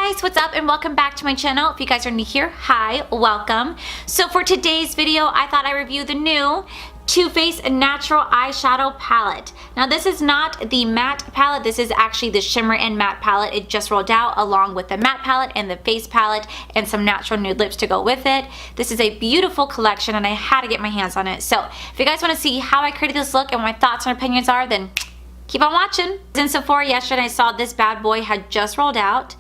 guys, what's up and welcome back to my channel. If you guys are new here, hi, welcome. So for today's video, I thought I'd review the new Too Faced Natural Eyeshadow Palette. Now this is not the matte palette, this is actually the shimmer and matte palette. It just rolled out along with the matte palette and the face palette and some natural nude lips to go with it. This is a beautiful collection and I had to get my hands on it. So if you guys want to see how I created this look and what my thoughts and opinions are, then keep on watching. In Sephora yesterday, I saw this bad boy had just rolled out.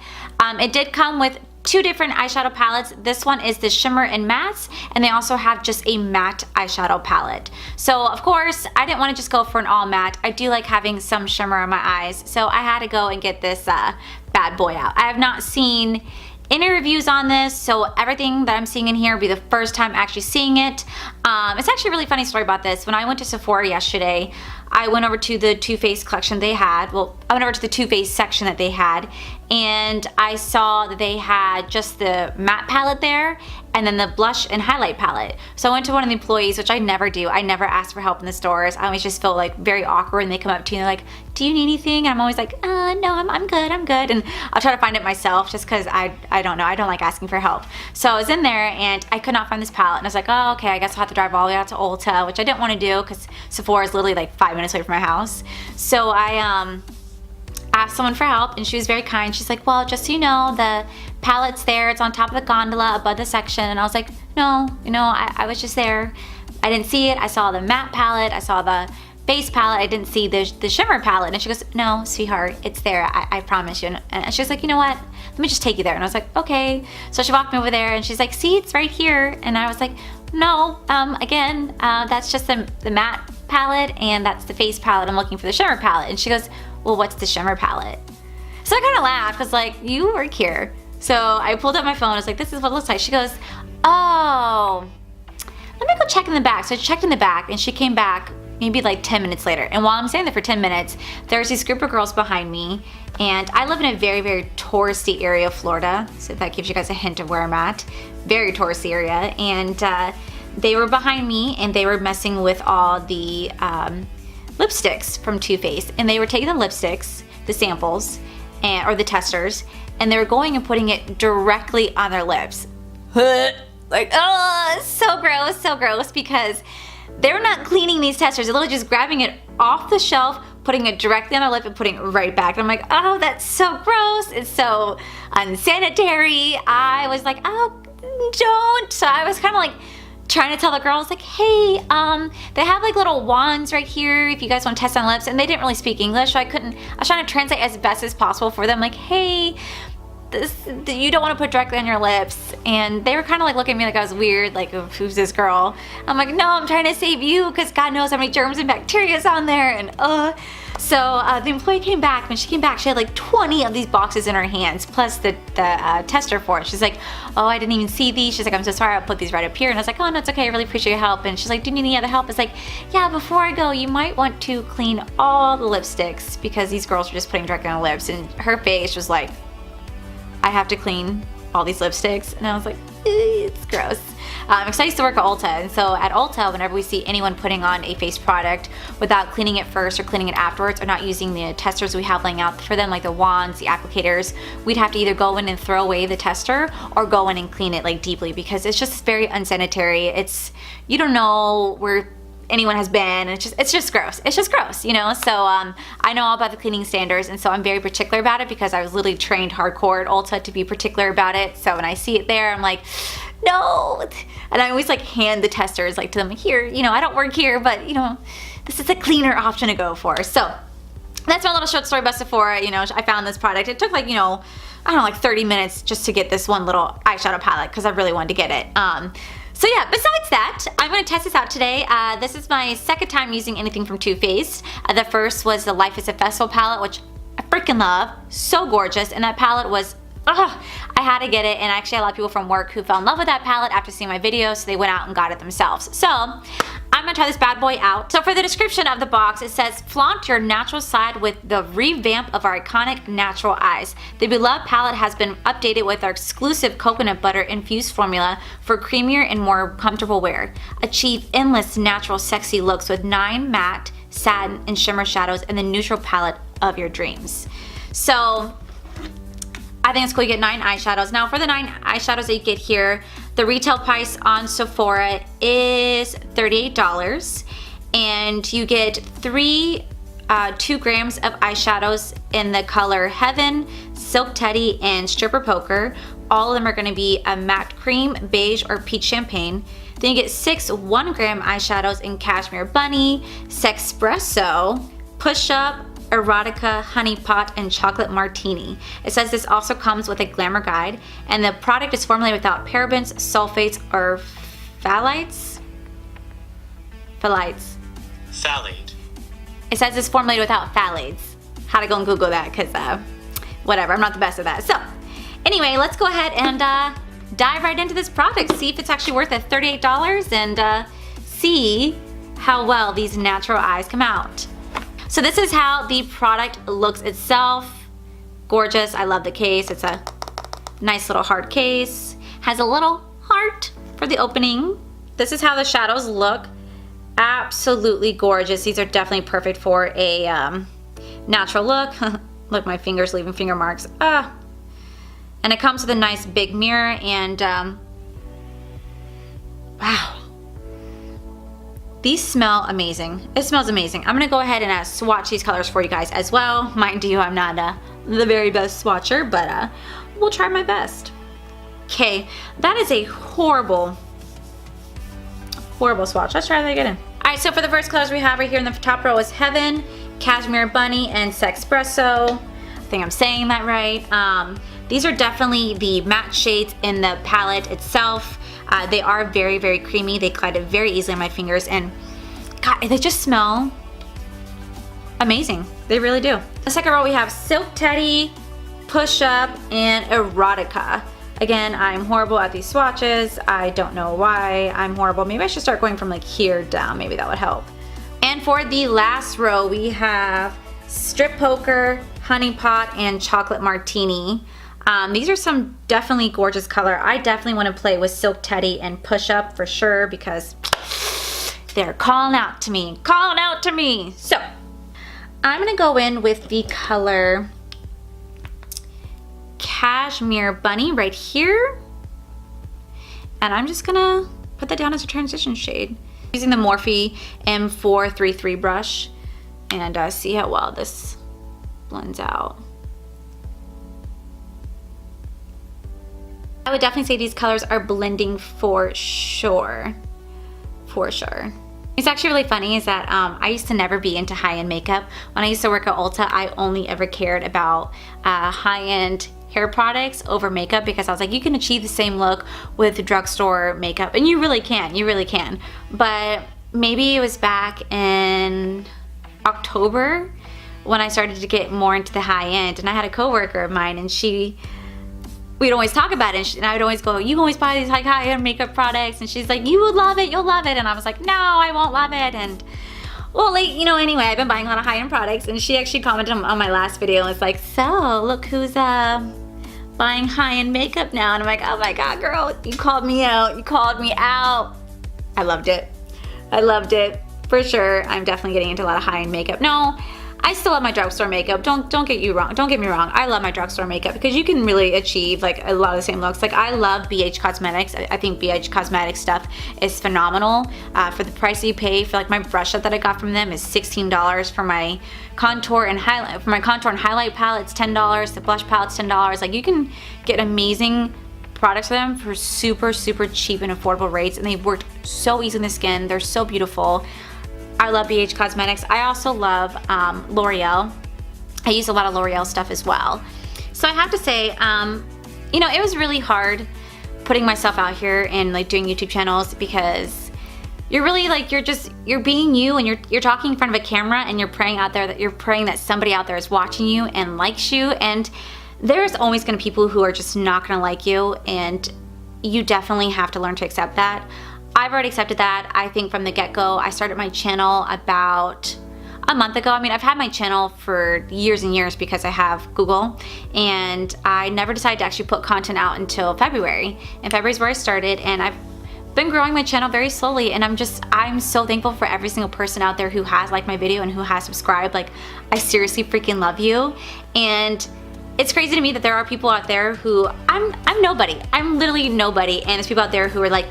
It did come with two different eyeshadow palettes. This one is the shimmer and mattes, and they also have just a matte eyeshadow palette. So of course, I didn't want to just go for an all matte. I do like having some shimmer on my eyes, so I had to go and get this bad boy out. I have not seen any reviews on this, so everything that I'm seeing in here will be the first time actually seeing it. It's actually a really funny story about this. When I went to Sephora yesterday, I went over to the Too Faced collection they had. Well, I went over to the Too Faced section that they had, and I saw that they had just the matte palette there and then the blush and highlight palette. So I went to one of the employees, which I never do. I never ask for help in the stores. I always just feel like very awkward when they come up to you and they're like, do you need anything? And I'm always like, no, I'm good, I'm good. And I'll try to find it myself just because I don't know. I don't like asking for help. So I was in there and I could not find this palette. And I was like, oh, okay, I guess I'll have to drive all the way out to Ulta, which I didn't want to do because Sephora is literally like 5 minutes away from my house. So I asked someone for help and she was very kind. She's like, well, just so you know, the palette's there. It's on top of the gondola above the section. And I was like, no, I was just there. I didn't see it. I saw the matte palette. I saw the base palette. I didn't see the shimmer palette. And she goes, no, sweetheart, it's there. I promise you. And she was like, you know what? Let me just take you there. And I was like, okay. So she walked me over there and she's like, see, it's right here. And I was like, no, again, that's just the matte palette and that's the face palette. I'm looking for the shimmer palette. And she goes, well, what's the shimmer palette? So I kind of laughed because like, you work here. So I pulled up my phone. I was like, this is what it looks like. She goes, oh, let me go check in the back. So I checked in the back and she came back maybe like 10 minutes later. And while I'm standing there for 10 minutes, there's this group of girls behind me. And I live in a very, very touristy area of Florida. So that gives you guys a hint of where I'm at. Very touristy area. And they were behind me and they were messing with all the lipsticks from Too Faced. And they were taking the lipsticks, the samples, or the testers, and they were going and putting it directly on their lips. Like, oh, so gross because they're not cleaning these testers. They're literally just grabbing it off the shelf, putting it directly on their lip and putting it right back. And I'm like, oh, that's so gross. It's so unsanitary. I was like, oh, don't. So I was kind of like trying to tell the girls like, hey, they have like little wands right here if you guys want to test on lips. And they didn't really speak English, so I was trying to translate as best as possible for them. Like, hey, you don't want to put directly on your lips. And they were kind of like looking at me like I was weird, like, who's this girl? I'm like, no, I'm trying to save you because God knows how many germs and bacteria is on there. And so the employee came back. When she came back, she had like 20 of these boxes in her hands, plus the tester for it. She's like, oh, I didn't even see these. She's like, I'm so sorry, I'll put these right up here. And I was like, oh, no, it's okay, I really appreciate your help. And she's like, do you need any other help? It's like, yeah, before I go, you might want to clean all the lipsticks because these girls were just putting directly on the lips. And her face was like, I have to clean all these lipsticks. And I was like, it's gross. Because I used to work at Ulta, and so at Ulta, whenever we see anyone putting on a face product without cleaning it first or cleaning it afterwards, or not using the testers we have laying out for them, like the wands, the applicators, we'd have to either go in and throw away the tester or go in and clean it like deeply because it's just very unsanitary. You don't know where anyone has been, and it's just gross. It's just gross, you know? So I know all about the cleaning standards, and so I'm very particular about it because I was literally trained hardcore at Ulta to be particular about it. So when I see it there, I'm like, no. And I always like hand the testers like to them, here, I don't work here, but this is a cleaner option to go for. So that's my little short story about Sephora. I found this product. It took like, I don't know, like 30 minutes just to get this one little eyeshadow palette because I really wanted to get it. So yeah, besides that, I'm going to test this out today. This is my second time using anything from Too Faced. The first was the Life is a Festival palette, which I freaking love. So gorgeous. And that palette was, I had to get it. And I actually had a lot of people from work who fell in love with that palette after seeing my video, so they went out and got it themselves. So I'm going to try this bad boy out. So for the description of the box, it says, flaunt your natural side with the revamp of our iconic natural eyes. The beloved palette has been updated with our exclusive coconut butter infused formula for creamier and more comfortable wear. Achieve endless natural sexy looks with 9 matte, satin, and shimmer shadows in the neutral palette of your dreams. So I think it's cool you get 9 eyeshadows. Now for the 9 eyeshadows that you get here, the retail price on Sephora is $38. And you get 2 grams of eyeshadows in the color Heaven, Silk Teddy, and Stripper Poker. All of them are gonna be a matte cream, beige, or peach champagne. Then you get 6 1-gram eyeshadows in Cashmere Bunny, Sexpresso, Push Up, Erotica, Honey Pot, and Chocolate Martini. It says this also comes with a glamour guide, and the product is formulated without parabens, sulfates, or phthalates. Phthalate. It says it's formulated without phthalates. Had to go and Google that because whatever, I'm not the best at that. So anyway, let's go ahead and dive right into this product, see if it's actually worth it, $38, and see how well these natural eyes come out. So this is how the product looks itself. Gorgeous, I love the case. It's a nice little hard case. Has a little heart for the opening. This is how the shadows look. Absolutely gorgeous. These are definitely perfect for a natural look. Look, my fingers leaving finger marks. And it comes with a nice big mirror and wow. These smell amazing. It smells amazing. I'm gonna go ahead and swatch these colors for you guys as well. Mind you, I'm not the very best swatcher, but we'll try my best. Okay, that is a horrible swatch. Let's try that again. All right, so for the first colors we have right here in the top row is Heaven, Cashmere Bunny, and Sexpresso. I think I'm saying that right. These are definitely the matte shades in the palette itself. They are very, very creamy. They glide very easily on my fingers, and God, they just smell amazing. They really do. The second row we have Silk Teddy, Push Up, and Erotica. Again, I'm horrible at these swatches. I don't know why I'm horrible. Maybe I should start going from like here down. Maybe that would help. And for the last row, we have Strip Poker, Honey Pot, and Chocolate Martini. These are some definitely gorgeous color. I definitely want to play with Silk Teddy and Push Up for sure because they're calling out to me. Calling out to me. So, I'm going to go in with the color Cashmere Bunny right here. And I'm just going to put that down as a transition shade. Using the Morphe M433 brush and see how well this blends out. I would definitely say these colors are blending for sure. For sure. It's actually really funny is that I used to never be into high-end makeup. When I used to work at Ulta, I only ever cared about high-end hair products over makeup because I was like, you can achieve the same look with drugstore makeup, and you really can, But maybe it was back in October when I started to get more into the high-end, and I had a coworker of mine, and we'd always talk about it, and I would always go, you always buy these like high-end makeup products, and she's like, you would love it, you'll love it, and I was like, no, I won't love it. And well, like, you know, anyway, I've been buying a lot of high-end products, and she actually commented on my last video and was like, so look who's buying high-end makeup now. And I'm like, oh my God, girl, you called me out, you called me out. I loved it for sure. I'm definitely getting into a lot of high-end makeup. No, I still love my drugstore makeup. Don't get me wrong. I love my drugstore makeup because you can really achieve like a lot of the same looks. Like I love BH Cosmetics. I think BH Cosmetics stuff is phenomenal. For the price that you pay for like my brush set that I got from them is $16 for my contour and highlight. For my contour and highlight palette, it's $10. The blush palette's $10. Like you can get amazing products for them for super, super cheap and affordable rates, and they've worked so easy on the skin. They're so beautiful. I love BH Cosmetics. I also love L'Oreal. I use a lot of L'Oreal stuff as well. So I have to say, you know, it was really hard putting myself out here and like doing YouTube channels because you're really like, you're being you, and you're talking in front of a camera, and you're praying that somebody out there is watching you and likes you, and there's always gonna be people who are just not gonna like you, and you definitely have to learn to accept that. I've already accepted that. I think from the get-go. I started my channel about a month ago. I mean, I've had my channel for years and years because I have Google, and I never decided to actually put content out until February. And February is where I started, and I've been growing my channel very slowly, and I'm so thankful for every single person out there who has liked my video and who has subscribed. Like, I seriously freaking love you. And it's crazy to me that there are people out there who, I'm nobody. I'm literally nobody, and there's people out there who are like,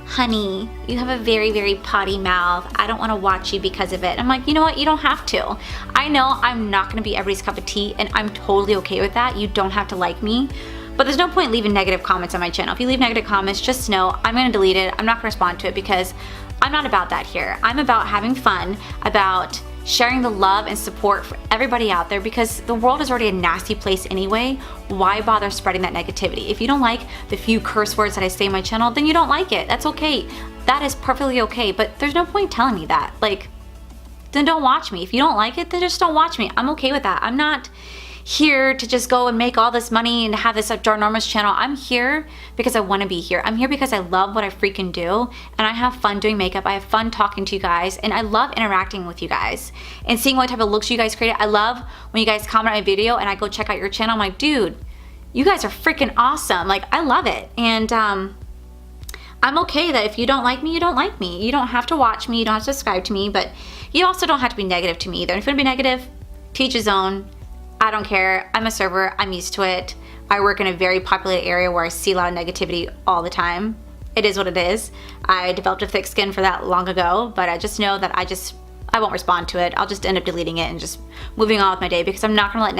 honey, you have a very, very potty mouth. I don't want to watch you because of it. I'm like, you know what? You don't have to. I know I'm not going to be everybody's cup of tea, and I'm totally okay with that. You don't have to like me. But there's no point leaving negative comments on my channel. If you leave negative comments, just know I'm going to delete it. I'm not going to respond to it because I'm not about that here. I'm about having fun, about sharing the love and support for everybody out there, because the world is already a nasty place anyway. Why bother spreading that negativity? If you don't like the few curse words that I say on my channel, then you don't like it. That's okay. That is perfectly okay, but there's no point telling me that. Like, then don't watch me. If you don't like it, then just don't watch me. I'm okay with that. I'm not here to just go and make all this money and have this ginormous channel. I'm here because I want to be here. I'm here because I love what I freaking do, and I have fun doing makeup. I have fun talking to you guys, and I love interacting with you guys and seeing what type of looks you guys create. I love when you guys comment on my video and I go check out your channel. I'm like, dude, you guys are freaking awesome. Like, I love it. And I'm okay that if you don't like me, you don't like me. You don't have to watch me. You don't have to subscribe to me, but you also don't have to be negative to me either. If you want to be negative, teach his own. I don't care. I'm a server. I'm used to it. I work in a very populated area where I see a lot of negativity all the time. It is what it is. I developed a thick skin for that long ago, but I just know that I won't respond to it. I'll just end up deleting it and just moving on with my day, because I'm not gonna let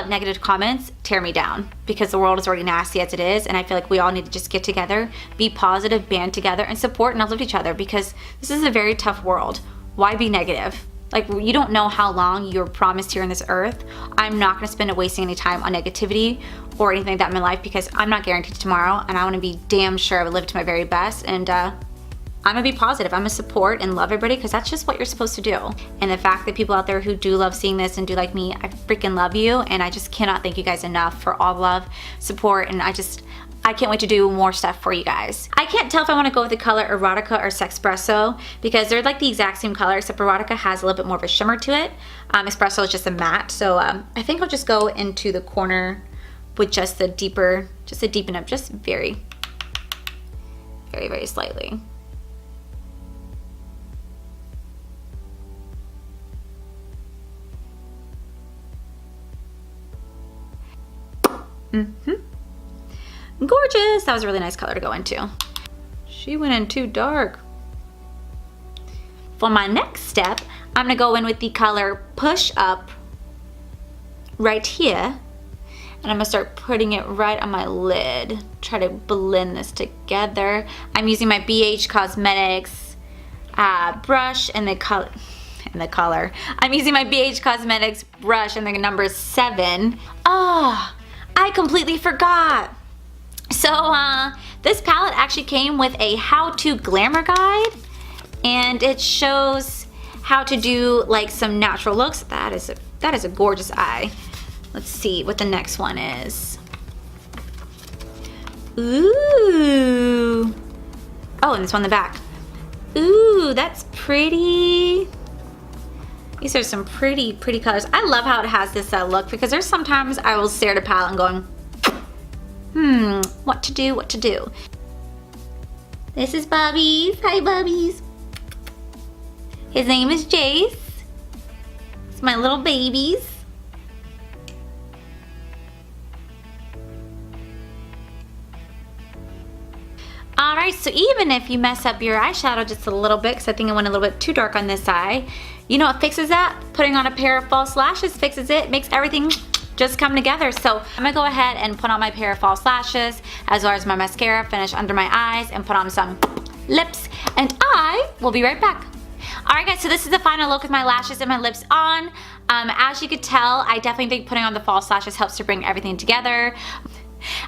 negative comments tear me down, because the world is already nasty as it is, and I feel like we all need to just get together, be positive, band together, and support and uplift each other, because this is a very tough world. Why be negative? Like, you don't know how long you're promised here on this earth. I'm not gonna spend it wasting any time on negativity or anything like that in my life, because I'm not guaranteed tomorrow, and I wanna be damn sure I live to my very best, and I'm gonna be positive. I'm gonna support and love everybody, because that's just what you're supposed to do. And the fact that people out there who do love seeing this and do like me, I freaking love you, and I just cannot thank you guys enough for all the love, support, and I can't wait to do more stuff for you guys. I can't tell if I want to go with the color Erotica or Sexpresso, because they're like the exact same color, except Erotica has a little bit more of a shimmer to it. Espresso is just a matte, so I think I'll just go into the corner with just the deepen up, just very, very, very slightly. Gorgeous. That was a really nice color to go into. She went in too dark. For my next step, I'm gonna go in with the color Push Up right here, and I'm gonna start putting it right on my lid. Try to blend this together. I'm using my BH Cosmetics brush and the color. I'm using my BH Cosmetics brush and the number 7. Oh, I completely forgot. So this palette actually came with a how-to glamour guide, and it shows how to do like some natural looks. That is a gorgeous eye. Let's see what the next one is. Ooh. Oh, and this one in the back. Ooh, that's pretty. These are some pretty colors. I love how it has this look, because there's sometimes I will stare at a palette and going, what to do. This is Bobby's. Hi, Bobby's. His name is Jace. It's my little babies. Alright, so even if you mess up your eyeshadow just a little bit, because I think it went a little bit too dark on this eye, you know what fixes that? Putting on a pair of false lashes fixes it, makes everything just come together. So I'm gonna go ahead and put on my pair of false lashes, as well as my mascara, finish under my eyes, and put on some lips, and I will be right back. Alright guys, so this is the final look with my lashes and my lips on. As you could tell, I definitely think putting on the false lashes helps to bring everything together.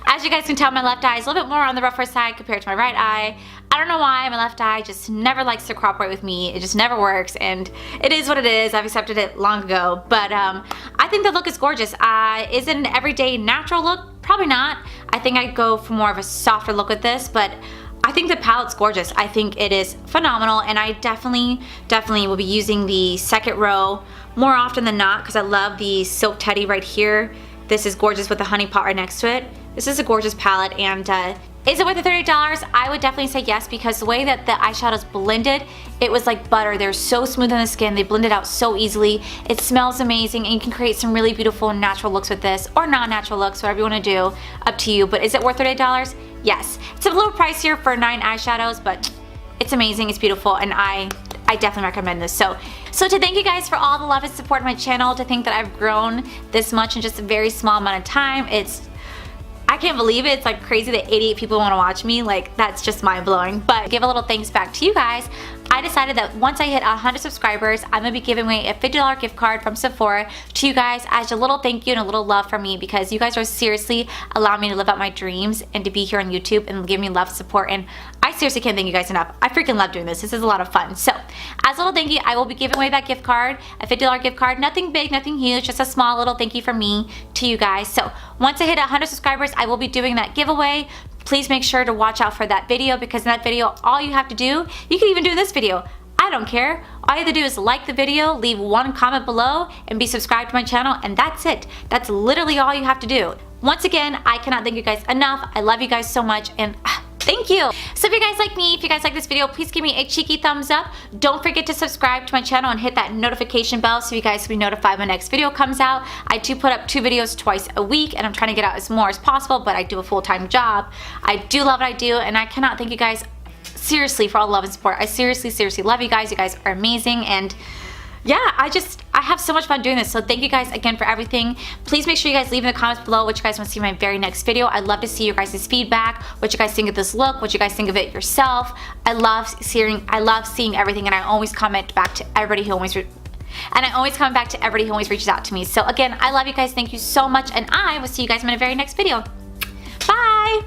As you guys can tell, my left eye is a little bit more on the rougher side compared to my right eye. I don't know why, my left eye just never likes to cooperate with me. It just never works, and it is what it is. I've accepted it long ago, but I think the look is gorgeous. Is it an everyday natural look? Probably not. I think I'd go for more of a softer look with this, but I think the palette's gorgeous. I think it is phenomenal, and I definitely will be using the second row more often than not, because I love the Silk Teddy right here. This is gorgeous with the honey pot right next to it. This is a gorgeous palette, and Is it worth the $38? I would definitely say yes, because the way that the eyeshadows blended, it was like butter. They're so smooth on the skin. They blend it out so easily. It smells amazing, and you can create some really beautiful natural looks with this, or non-natural looks, whatever you want to do, up to you. But is it worth $38? Yes. It's a little pricier for 9 eyeshadows, but it's amazing, it's beautiful, and I definitely recommend this. So to thank you guys for all the love and support of my channel, to think that I've grown this much in just a very small amount of time, I can't believe it. It's like crazy that 88 people want to watch me. Like, that's just mind-blowing. But give a little thanks back to you guys. I decided that once I hit 100 subscribers, I'm going to be giving away a $50 gift card from Sephora to you guys as a little thank you and a little love from me, because you guys are seriously allowing me to live out my dreams and to be here on YouTube and give me love and support, and I seriously can't thank you guys enough. I freaking love doing this. This is a lot of fun. So as a little thank you, I will be giving away that gift card, a $50 gift card. Nothing big, nothing huge, just a small little thank you from me to you guys. So once I hit 100 subscribers, I will be doing that giveaway. Please make sure to watch out for that video, because in that video, all you have to do, you can even do this video, I don't care. All you have to do is like the video, leave one comment below, and be subscribed to my channel, and that's it. That's literally all you have to do. Once again, I cannot thank you guys enough. I love you guys so much, and thank you. So if you guys like me, if you guys like this video, please give me a cheeky thumbs up. Don't forget to subscribe to my channel and hit that notification bell so you guys can be notified when my next video comes out. I do put up 2 videos twice a week, and I'm trying to get out as more as possible, but I do a full-time job. I do love what I do, and I cannot thank you guys seriously for all the love and support. I seriously love you guys. You guys are amazing, and yeah, I have so much fun doing this. So thank you guys again for everything. Please make sure you guys leave in the comments below what you guys want to see in my very next video. I'd love to see your guys' feedback, what you guys think of this look, what you guys think of it yourself. I love seeing everything, and I always comment back to everybody who always reaches out to me. So again, I love you guys. Thank you so much, and I will see you guys in my very next video. Bye!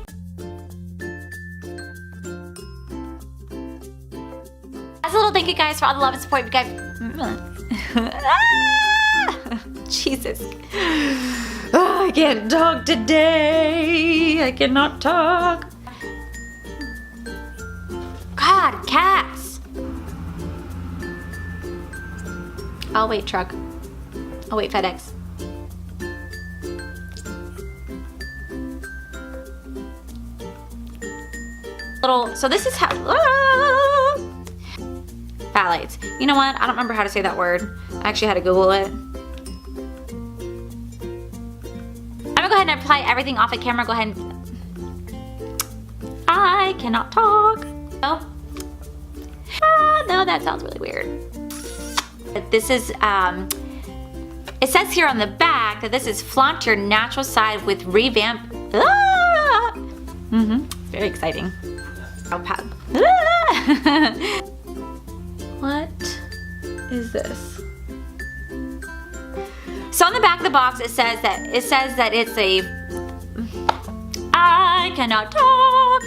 As a little thank you guys for all the love and support you guys. Jesus. Oh, I can't talk today. I cannot talk. God, cats. I'll wait, truck. I'll wait, FedEx. So this is how, phthalates. You know what? I don't remember how to say that word. I actually had to Google it. I'm gonna go ahead and apply everything off the camera. Go ahead and... I cannot talk. Oh. No, that sounds really weird. This is, it says here on the back that this is flaunt your natural side with revamp. Very exciting. What is this? So on the back of the box it says that it's a I cannot talk.